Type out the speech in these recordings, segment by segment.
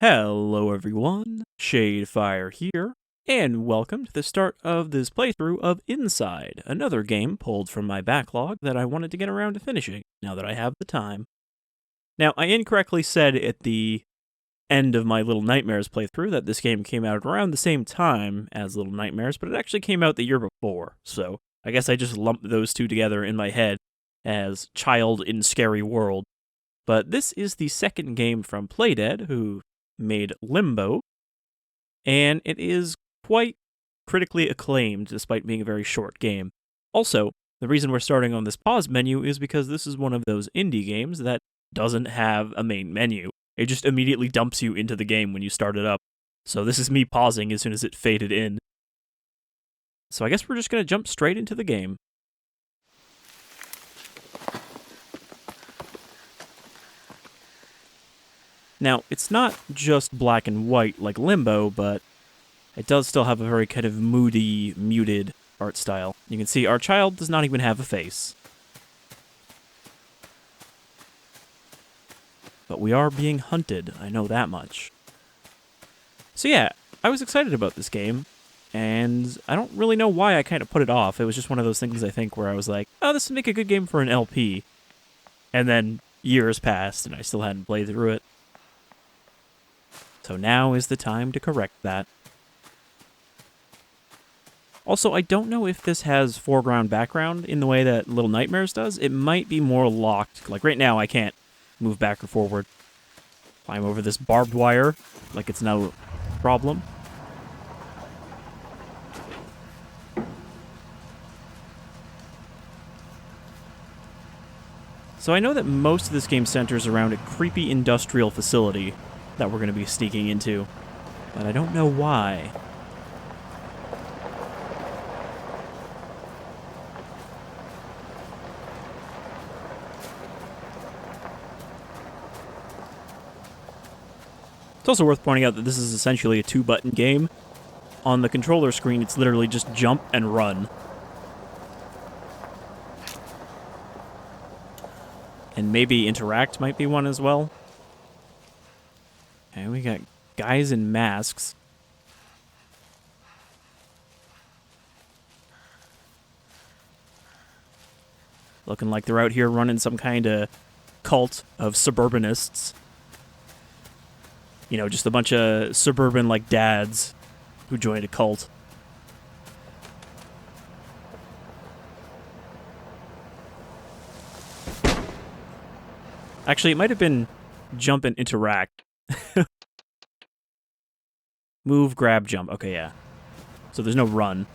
Hello everyone, Shadefire here, and welcome to the start of this playthrough of Inside, another game pulled from my backlog that I wanted to get around to finishing, now that I have the time. Now, I incorrectly said at the end of my Little Nightmares playthrough that this game came out around the same time as Little Nightmares, but it actually came out the year before, so I guess I just lumped those two together in my head as Child in Scary World. But this is the second game from Playdead, who made Limbo, and it is quite critically acclaimed despite being a very short game. Also, the reason we're starting on this pause menu is because this is one of those indie games that doesn't have a main menu. It just immediately dumps you into the game when you start it up. So this is me pausing as soon as it faded in. So I guess we're just going to jump straight into the game. Now, it's not just black and white like Limbo, but it does still have a very kind of moody, muted art style. You can see our child does not even have a face. But we are being hunted, I know that much. So yeah, I was excited about this game, and I don't really know why I kind of put it off. It was just one of those things, I think, where I was like, oh, this would make a good game for an LP. And then years passed, and I still hadn't played through it. So now is the time to correct that. Also, I don't know if this has foreground-background in the way that Little Nightmares does. It might be more locked. Like right now, I can't move back or forward. Climb over this barbed wire like it's no problem. So I know that most of this game centers around a creepy industrial facility that we're going to be sneaking into, but I don't know why. It's also worth pointing out that this is essentially a two-button game. On the controller screen, it's literally just jump and run. And maybe interact might be one as well. Okay, we got guys in masks. Looking like they're out here running some kind of cult of suburbanists. You know, just a bunch of suburban, like, dads who joined a cult. Actually, it might have been jump and interact. Move, grab, jump. Okay, yeah. So there's no run.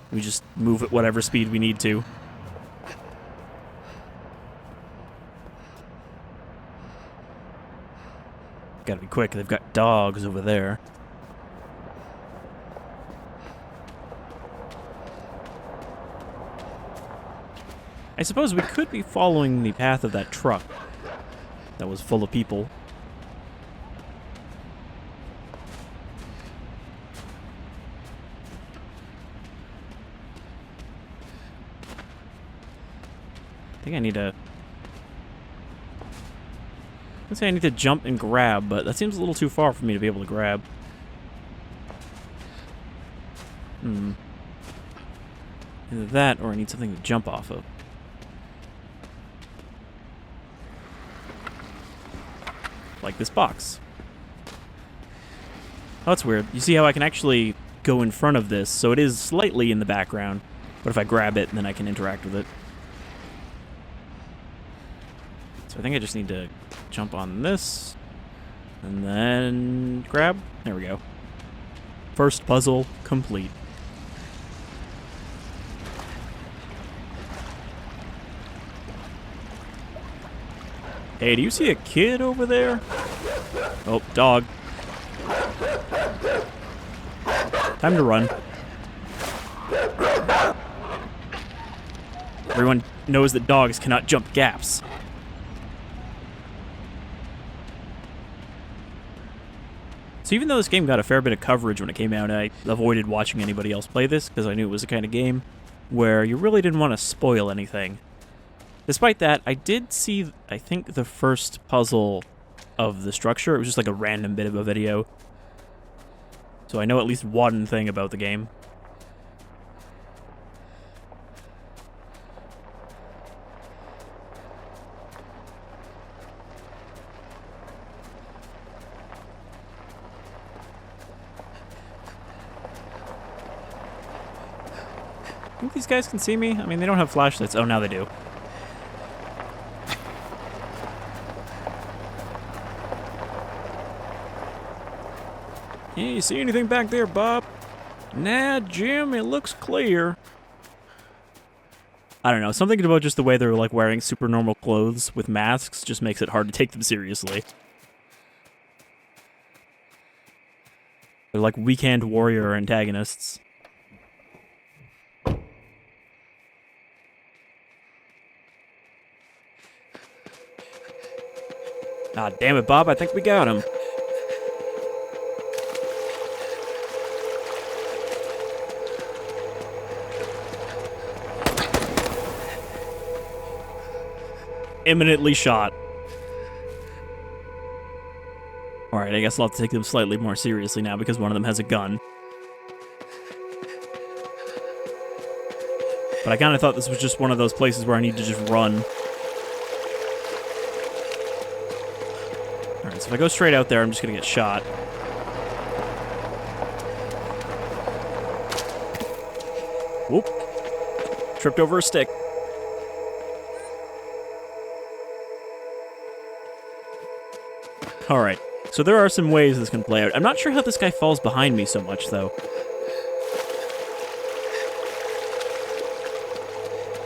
We just move at whatever speed we need to. Gotta be quick, they've got dogs over there. I suppose we could be following the path of that truck that was full of people. I think I need to... Let's say I need to jump and grab, but that seems a little too far for me to be able to grab. Either that, or I need something to jump off of. Like this box. Oh, that's weird. You see how I can actually go in front of this, so it is slightly in the background, but if I grab it, then I can interact with it. So I think I just need to jump on this, and then grab. There we go. First puzzle complete. Hey, do you see a kid over there? Oh, dog. Time to run. Everyone knows that dogs cannot jump gaps. So even though this game got a fair bit of coverage when it came out, I avoided watching anybody else play this because I knew it was the kind of game where you really didn't want to spoil anything. Despite that, I did see, I think, the first puzzle of the structure. It was just like a random bit of a video. So I know at least one thing about the game. I think these guys can see me. I mean, they don't have flashlights. Oh, now they do. Yeah, you see anything back there, Bob? Nah, Jim, it looks clear. I don't know, something about just the way they're like wearing super normal clothes with masks just makes it hard to take them seriously. They're like weekend warrior antagonists. Ah, damn it, Bob, I think we got him. Imminently shot. Alright, I guess I'll have to take them slightly more seriously now because one of them has a gun. But I kind of thought this was just one of those places where I need to just run. Alright, so if I go straight out there, I'm just gonna get shot. Whoop. Tripped over a stick. Alright, so there are some ways this can play out. I'm not sure how this guy falls behind me so much, though.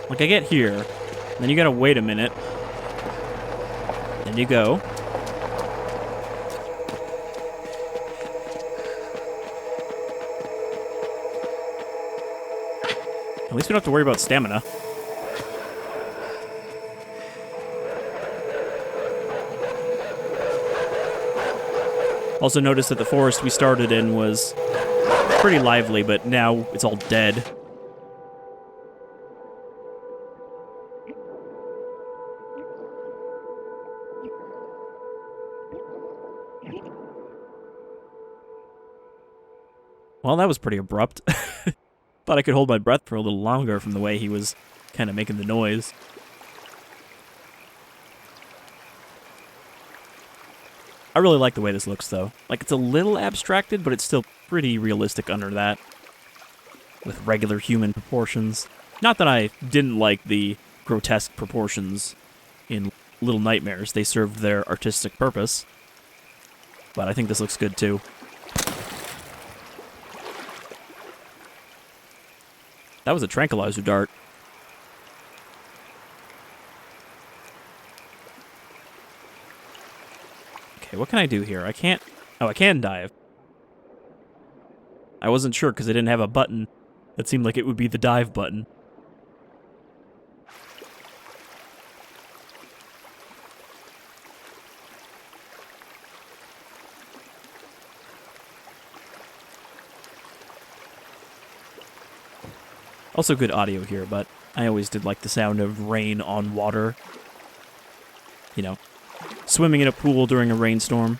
Like, I get here, then you gotta wait a minute. Then you go. At least we don't have to worry about stamina. Also noticed that the forest we started in was pretty lively, but now it's all dead. Well, that was pretty abrupt. Thought I could hold my breath for a little longer from the way he was kind of making the noise. I really like the way this looks, though. Like, it's a little abstracted, but it's still pretty realistic under that. With regular human proportions. Not that I didn't like the grotesque proportions in Little Nightmares. They served their artistic purpose. But I think this looks good, too. That was a tranquilizer dart. Okay, what can I do here? I can't... Oh, I can dive. I wasn't sure because I didn't have a button that seemed like it would be the dive button. Also good audio here, but I always did like the sound of rain on water. You know, swimming in a pool during a rainstorm.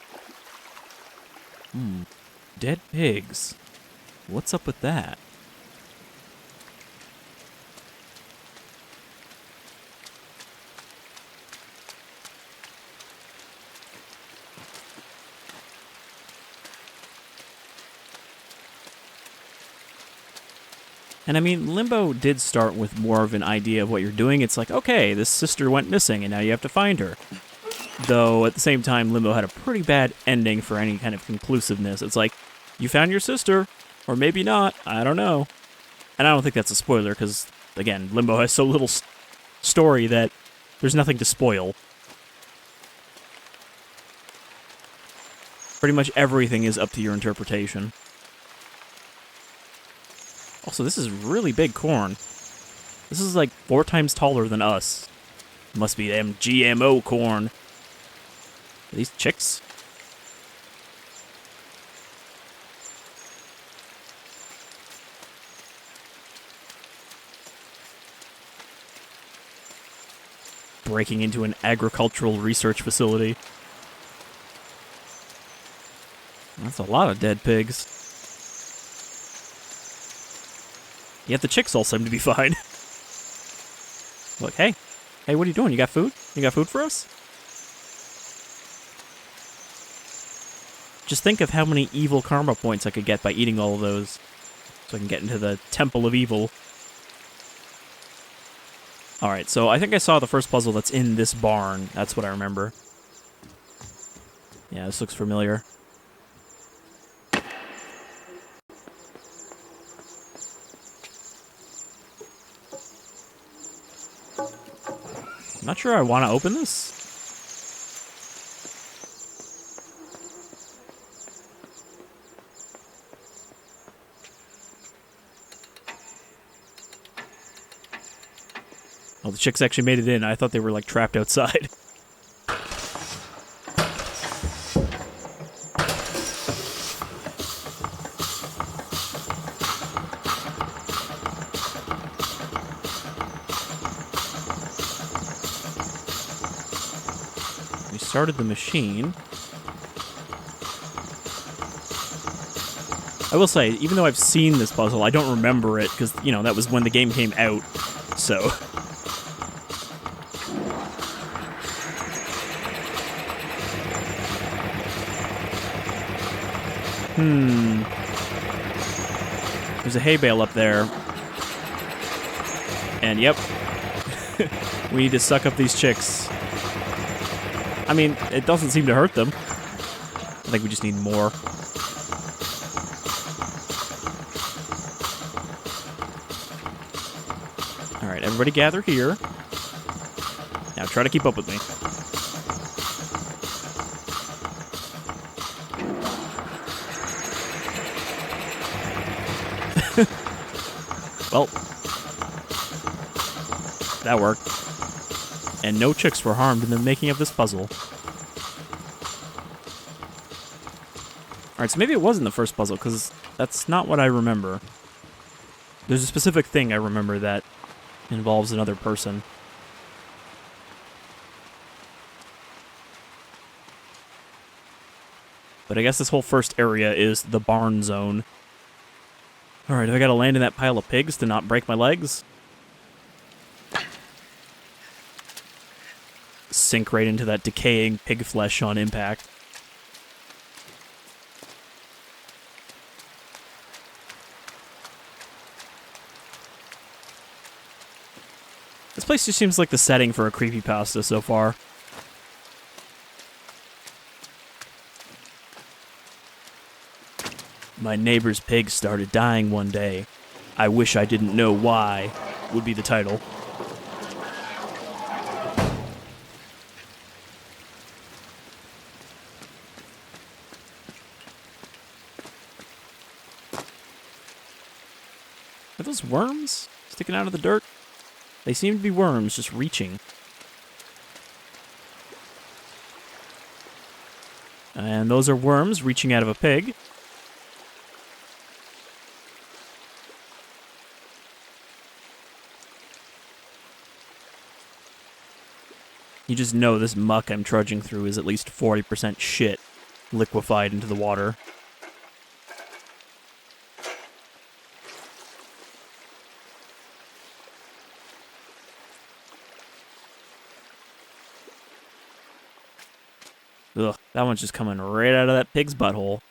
Dead pigs. What's up with that? And I mean, Limbo did start with more of an idea of what you're doing. It's like, okay, this sister went missing and now you have to find her. Though, at the same time, Limbo had a pretty bad ending for any kind of conclusiveness. It's like, you found your sister, or maybe not, I don't know. And I don't think that's a spoiler, because, again, Limbo has so little story that there's nothing to spoil. Pretty much everything is up to your interpretation. Also, this is really big corn. This is like 4 times taller than us. Must be them GMO corn. Are these chicks? Breaking into an agricultural research facility. That's a lot of dead pigs. Yet the chicks all seem to be fine. Look, hey. Hey, what are you doing? You got food? You got food for us? Just think of how many evil karma points I could get by eating all of those. So I can get into the Temple of Evil. Alright, so I think I saw the first puzzle that's in this barn. That's what I remember. Yeah, this looks familiar. I'm not sure I want to open this. Oh, the chicks actually made it in. I thought they were, like, trapped outside. We started the machine. I will say, even though I've seen this puzzle, I don't remember it, because, you know, that was when the game came out, so... There's a hay bale up there. And yep. We need to suck up these chicks. I mean, it doesn't seem to hurt them. I think we just need more. Alright, everybody gather here. Now try to keep up with me. Well, that worked. And no chicks were harmed in the making of this puzzle. Alright, so maybe it wasn't the first puzzle, because that's not what I remember. There's a specific thing I remember that involves another person. But I guess this whole first area is the barn zone. Alright, do I gotta land in that pile of pigs to not break my legs? Sink right into that decaying pig flesh on impact. This place just seems like the setting for a creepypasta so far. My neighbor's pig started dying one day. I wish I didn't know why, would be the title. Are those worms sticking out of the dirt? They seem to be worms just reaching. And those are worms reaching out of a pig. You just know this muck I'm trudging through is at least 40% shit liquefied into the water. Ugh, that one's just coming right out of that pig's butthole.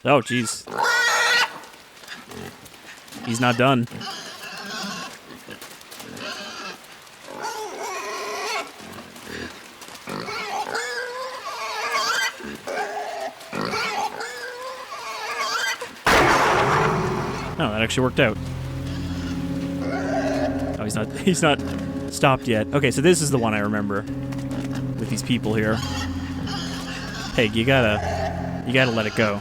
Oh, jeez. He's not done. Oh, that actually worked out. Oh, he's not stopped yet. Okay, so this is the one I remember. With these people here. Pig, you gotta let it go.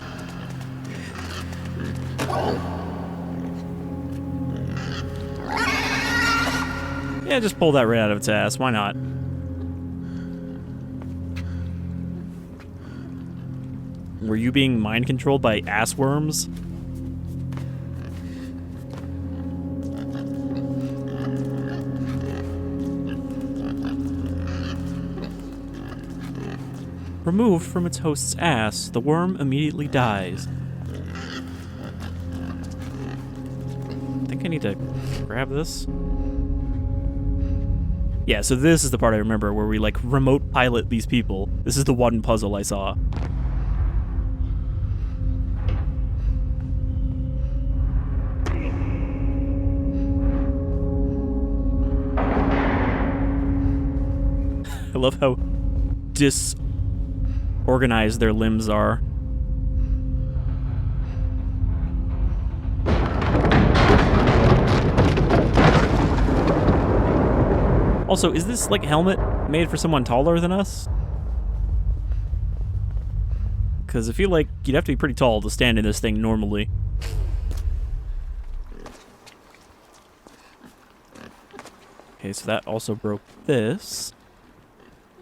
Yeah, just pull that right out of its ass. Why not? Were you being mind controlled by ass worms? Removed from its host's ass, the worm immediately dies. I think I need to grab this. Yeah, so this is the part I remember where we, like, remote pilot these people. This is the one puzzle I saw. I love how disorganized their limbs are. Also, is this, like, helmet made for someone taller than us? Because I feel like you'd have to be pretty tall to stand in this thing normally. Okay, so that also broke this.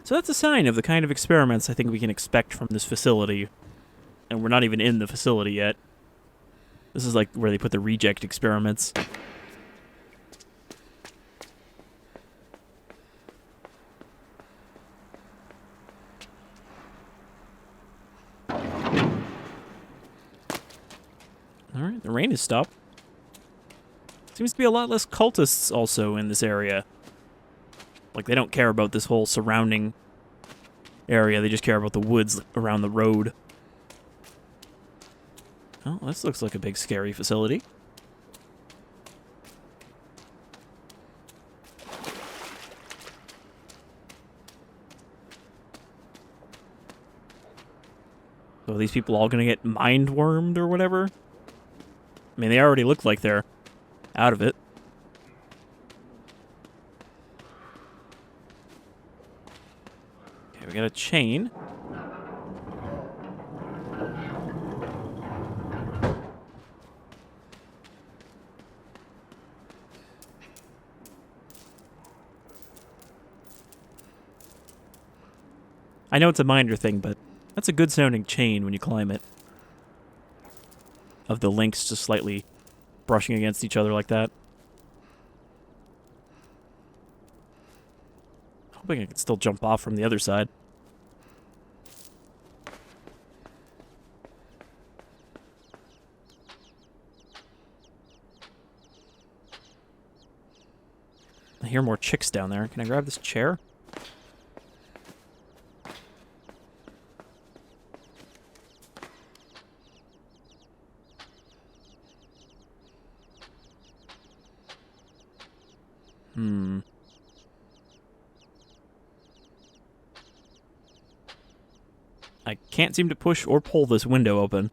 So that's a sign of the kind of experiments I think we can expect from this facility. And we're not even in the facility yet. This is like where they put the reject experiments. Alright, the rain has stopped. Seems to be a lot less cultists also in this area. Like, they don't care about this whole surrounding area, they just care about the woods around the road. Oh, this looks like a big scary facility. So are these people all gonna get mind-wormed or whatever? I mean, they already look like they're out of it. Okay, we got a chain. I know it's a minor thing, but that's a good sounding chain when you climb it. Of the links just slightly brushing against each other like that. Hoping I can still jump off from the other side. I hear more chicks down there. Can I grab this chair? I can't seem to push or pull this window open.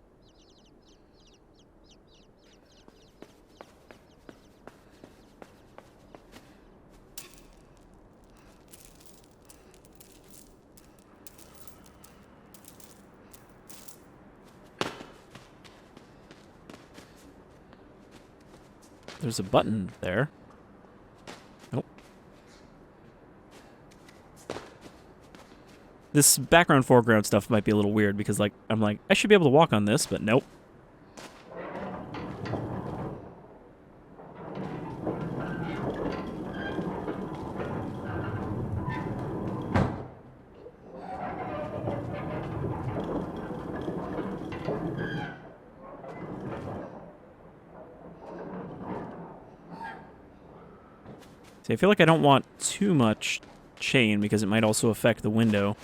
There's a button there. Nope. This background foreground stuff might be a little weird because, like, I'm like, I should be able to walk on this, but nope. See, I feel like I don't want too much chain because it might also affect the window.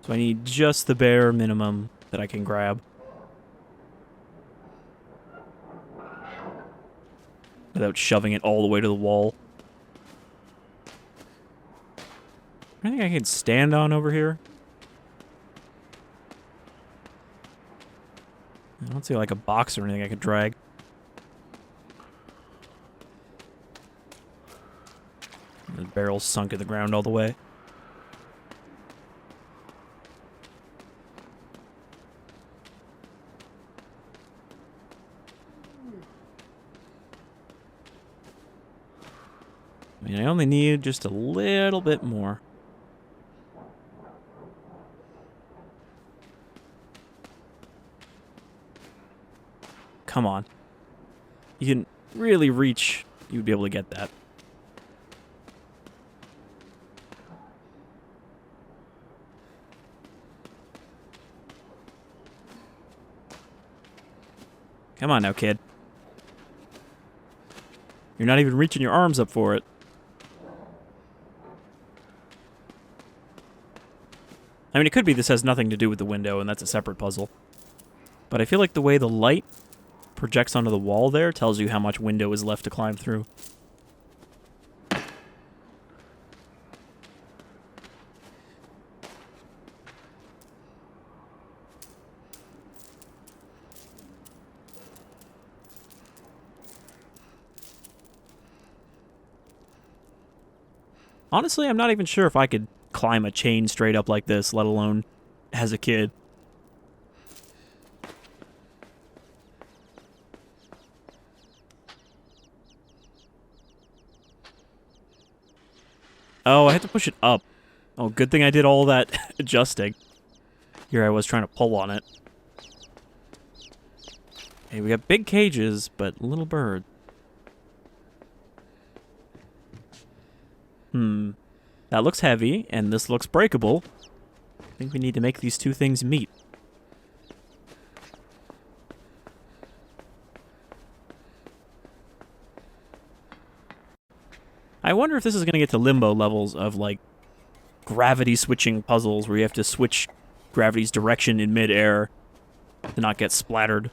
So I need just the bare minimum that I can grab. Without shoving it all the way to the wall. Anything I can stand on over here? I don't see like a box or anything I could drag. The barrel's sunk in the ground all the way. I mean, I only need just a little bit more. Come on. You can really reach, you'd be able to get that. Come on now, kid. You're not even reaching your arms up for it. I mean, it could be this has nothing to do with the window, and that's a separate puzzle. But I feel like the way the light projects onto the wall there tells you how much window is left to climb through. Honestly, I'm not even sure if I could climb a chain straight up like this, let alone as a kid. Oh, I had to push it up. Oh, good thing I did all that adjusting. Here I was trying to pull on it. Hey, we got big cages, but little bird. That looks heavy, and this looks breakable. I think we need to make these two things meet. I wonder if this is going to get to limbo levels of, like, gravity switching puzzles where you have to switch gravity's direction in midair to not get splattered.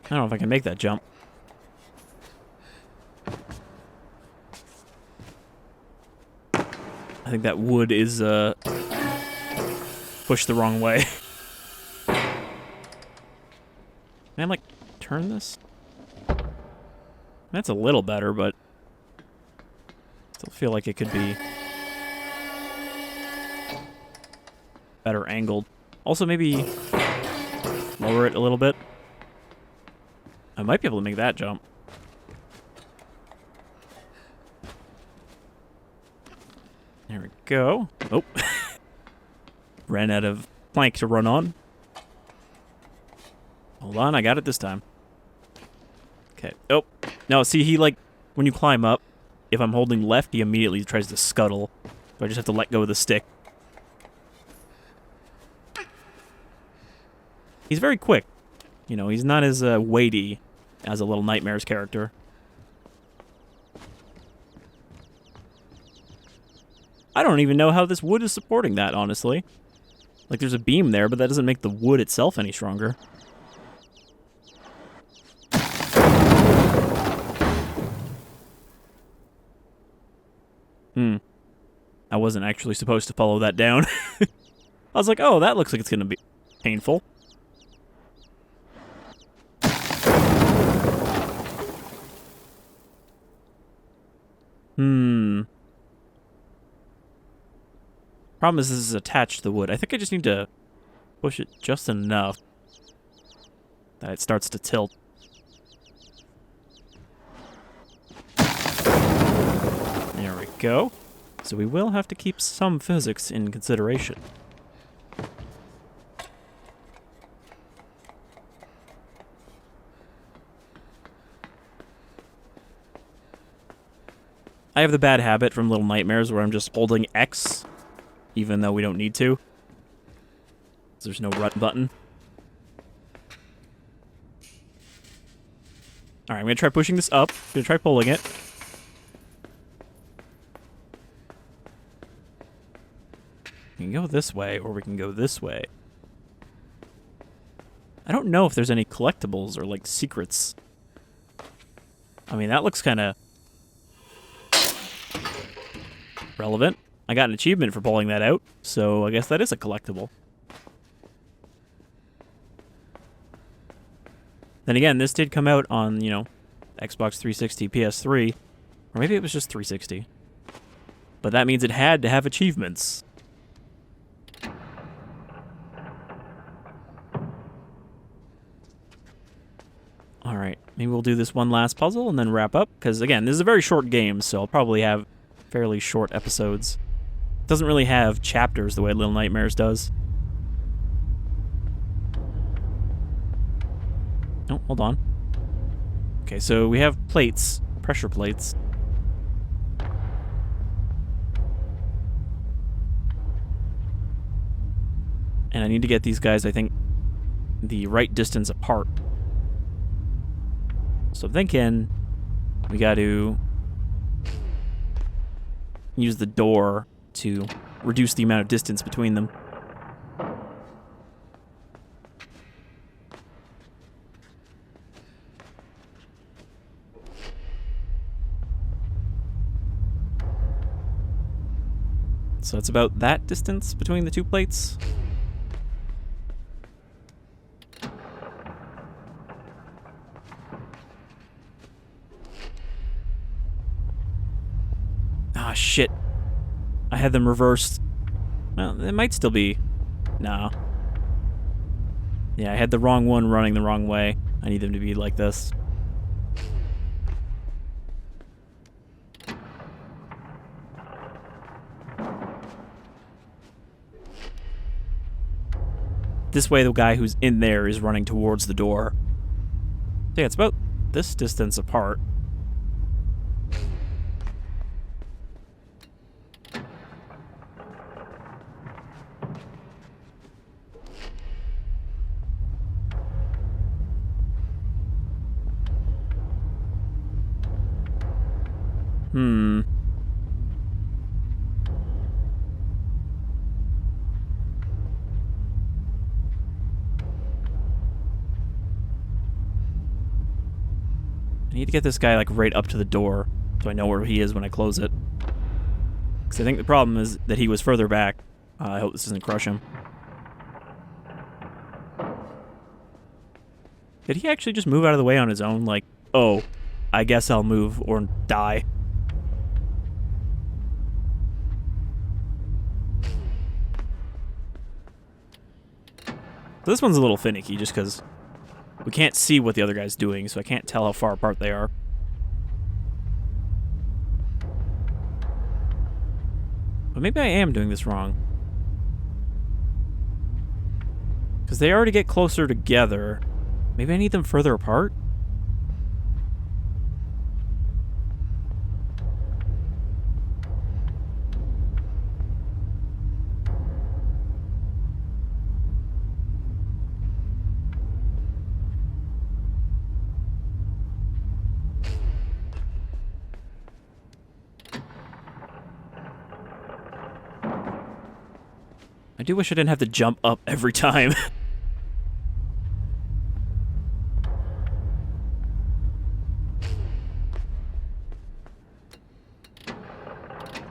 I don't know if I can make that jump. I think that wood is, pushed the wrong way. Can I, like, turn this? That's a little better, but still feel like it could be better angled. Also, maybe lower it a little bit. I might be able to make that jump. There we go. Oh. Ran out of plank to run on. Hold on, I got it this time. Okay. Oh. No, see, he, like, when you climb up, if I'm holding left, he immediately tries to scuttle. So I just have to let go of the stick. He's very quick. You know, he's not as weighty as a Little Nightmares character. I don't even know how this wood is supporting that, honestly. Like, there's a beam there, but that doesn't make the wood itself any stronger. I wasn't actually supposed to follow that down. I was like, oh, that looks like it's going to be painful. Problem is this is attached to the wood. I think I just need to push it just enough that it starts to tilt. There we go. So we will have to keep some physics in consideration. I have the bad habit from Little Nightmares where I'm just holding X, even though we don't need to. There's no run button. Alright, I'm going to try pushing this up. I'm going to try pulling it. We can go this way, or we can go this way. I don't know if there's any collectibles or, like, secrets. I mean, that looks kind of relevant. I got an achievement for pulling that out, so I guess that is a collectible. Then again, this did come out on, you know, Xbox 360, PS3, or maybe it was just 360. But that means it had to have achievements. Alright, maybe we'll do this one last puzzle and then wrap up, because again, this is a very short game, so I'll probably have fairly short episodes. It doesn't really have chapters the way Little Nightmares does. Oh, hold on. Okay, so we have plates, pressure plates. And I need to get these guys, I think, the right distance apart. So I'm thinking we got to use the door to reduce the amount of distance between them. So it's about that distance between the two plates. Ah, shit. I had them reversed. Well, it might still be. No. Yeah, I had the wrong one running the wrong way. I need them to be like this. This way the guy who's in there is running towards the door. So yeah, it's about this distance apart. I need to get this guy, like, right up to the door, so I know where he is when I close it. Because I think the problem is that he was further back. I hope this doesn't crush him. Did he actually just move out of the way on his own? Like, oh, I guess I'll move or die. So this one's a little finicky just because we can't see what the other guy's doing, so I can't tell how far apart they are. But maybe I am doing this wrong. Because they already get closer together. Maybe I need them further apart? I do wish I didn't have to jump up every time.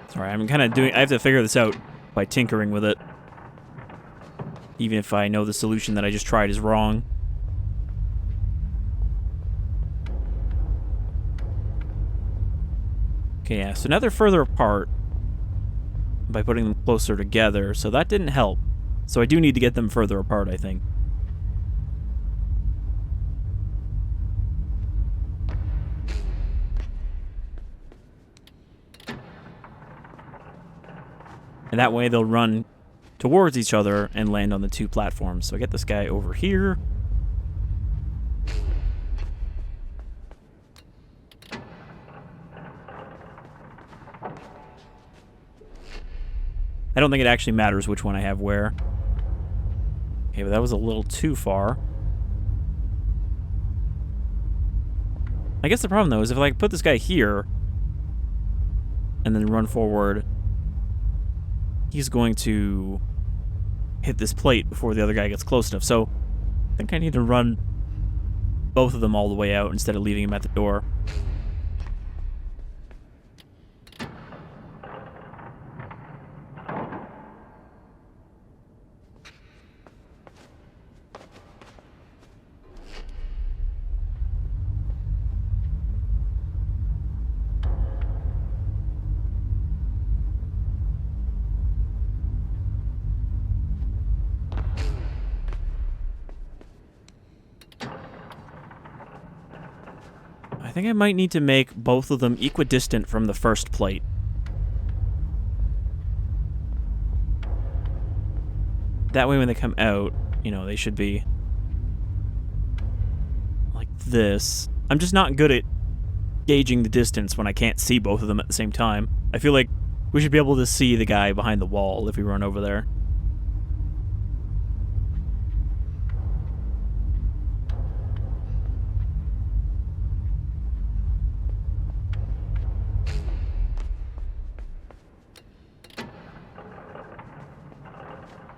Sorry, I'm kind of doing... I have to figure this out by tinkering with it. Even if I know the solution that I just tried is wrong. Okay, yeah, so now they're further apart by putting them closer together, so that didn't help. So I do need to get them further apart, I think. And that way they'll run towards each other and land on the two platforms. So I get this guy over here. I don't think it actually matters which one I have where. Okay, but that was a little too far. I guess the problem, though, is if I put this guy here and then run forward, he's going to hit this plate before the other guy gets close enough. So I think I need to run both of them all the way out instead of leaving him at the door. I think I might need to make both of them equidistant from the first plate. That way when they come out, you know, they should be this. I'm just not good at gauging the distance when I can't see both of them at the same time. I feel like we should be able to see the guy behind the wall if we run over there.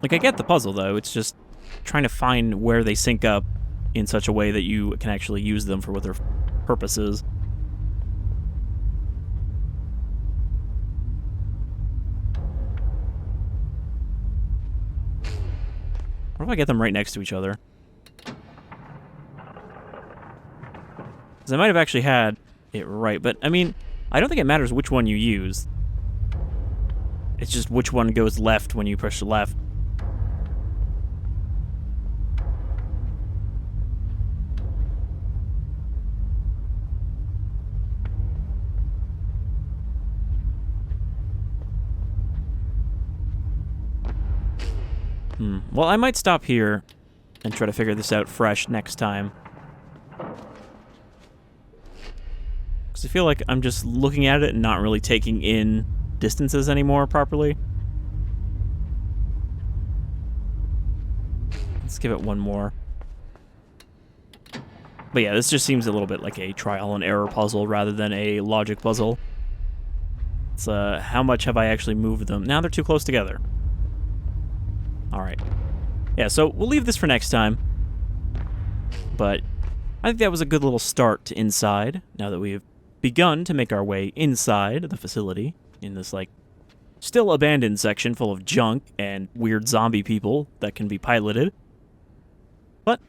Like, I get the puzzle, though. It's just trying to find where they sync up in such a way that you can actually use them for what their purpose is. What if I get them right next to each other? Because I might have actually had it right, but, I mean, I don't think it matters which one you use. It's just which one goes left when you push left. Well, I might stop here and try to figure this out fresh next time. Because I feel like I'm just looking at it and not really taking in distances anymore properly. Let's give it one more. But yeah, this just seems a little bit like a trial and error puzzle rather than a logic puzzle. It's how much have I actually moved them? Now they're too close together. Alright. Yeah, so we'll leave this for next time. But I think that was a good little start to Inside, now that we've begun to make our way inside the facility, in this, like, still abandoned section full of junk and weird zombie people that can be piloted. But,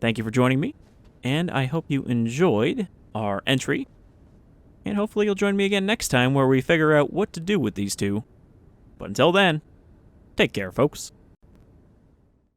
thank you for joining me, and I hope you enjoyed our entry, and hopefully you'll join me again next time where we figure out what to do with these two. But until then, take care, folks.